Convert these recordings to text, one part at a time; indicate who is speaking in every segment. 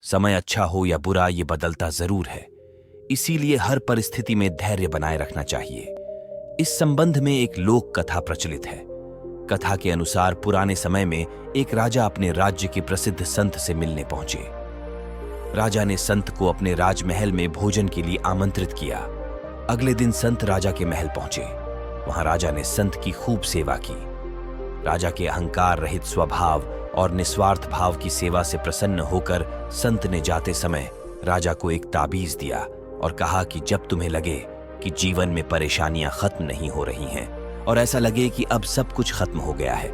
Speaker 1: समय अच्छा हो या बुरा, ये बदलता जरूर है, इसीलिए हर परिस्थिति में धैर्य बनाए रखना चाहिए। इस संबंध में एक लोक कथा प्रचलित है। कथा के अनुसार पुराने समय में एक राजा अपने राज्य के प्रसिद्ध संत से मिलने पहुंचे। राजा ने संत को अपने राजमहल में भोजन के लिए आमंत्रित किया। अगले दिन संत राजा के महल पहुंचे। वहां राजा ने संत की खूब सेवा की। राजा के अहंकार रहित स्वभाव और निस्वार्थ भाव की सेवा से प्रसन्न होकर संत ने जाते समय राजा को एक ताबीज दिया और कहा कि जब तुम्हें लगे कि जीवन में परेशानियां खत्म नहीं हो रही हैं और ऐसा लगे कि अब सब कुछ खत्म हो गया है,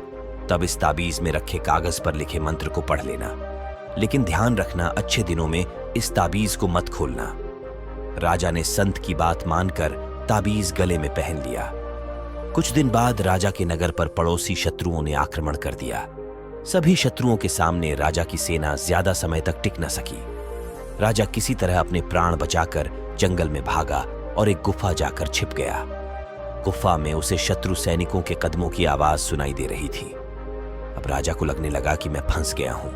Speaker 1: तब इस ताबीज में रखे कागज पर लिखे मंत्र को पढ़ लेना। लेकिन ध्यान रखना, अच्छे दिनों में इस ताबीज को मत खोलना। राजा ने संत की बात मानकर ताबीज गले में पहन लिया। कुछ दिन बाद राजा के नगर पर पड़ोसी शत्रुओं ने आक्रमण कर दिया। सभी शत्रुओं के सामने राजा की सेना ज्यादा समय तक टिक न सकी। राजा किसी तरह अपने प्राण बचाकर जंगल में भागा और एक गुफा जाकर छिप गया। गुफा में उसे शत्रु सैनिकों के कदमों की आवाज सुनाई दे रही थी। अब राजा को लगने लगा कि मैं फंस गया हूं,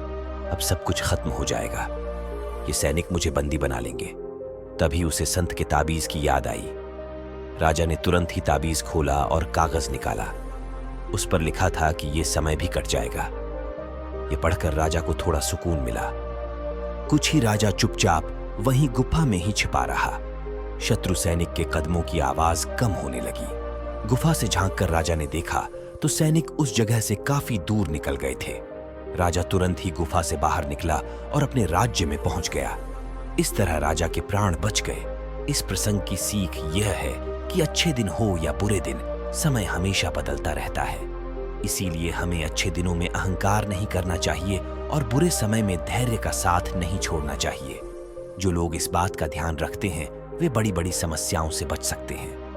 Speaker 1: अब सब कुछ खत्म हो जाएगा, ये सैनिक मुझे बंदी बना लेंगे। तभी उसे संत के ताबीज की याद आई। राजा ने तुरंत ही ताबीज खोला और कागज निकाला। उस पर लिखा था कि यह समय भी कट जाएगा। ये पढ़कर राजा को थोड़ा सुकून मिला। कुछ ही राजा चुपचाप वहीं गुफा में ही छिपा रहा। शत्रु सैनिक के कदमों की आवाज कम होने लगी। गुफा से झांककर राजा ने देखा तो सैनिक उस जगह से काफी दूर निकल गए थे। राजा तुरंत ही गुफा से बाहर निकला और अपने राज्य में पहुंच गया। इस तरह राजा के प्राण बच गए। इस प्रसंग की सीख यह है कि अच्छे दिन हो या बुरे दिन, समय हमेशा बदलता रहता है। इसीलिए हमें अच्छे दिनों में अहंकार नहीं करना चाहिए और बुरे समय में धैर्य का साथ नहीं छोड़ना चाहिए। जो लोग इस बात का ध्यान रखते हैं वे बड़ी बड़ी समस्याओं से बच सकते हैं।